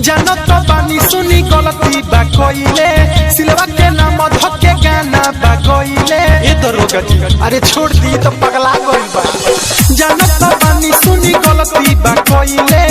जनत बानी सुनी गलती बा कोइले सिलवा के नाम धके गाना बा कोइले ए दरोगा जी अरे छोड़ दी तो पगला गइल बा। जनत बानी सुनी गलती बा कोइले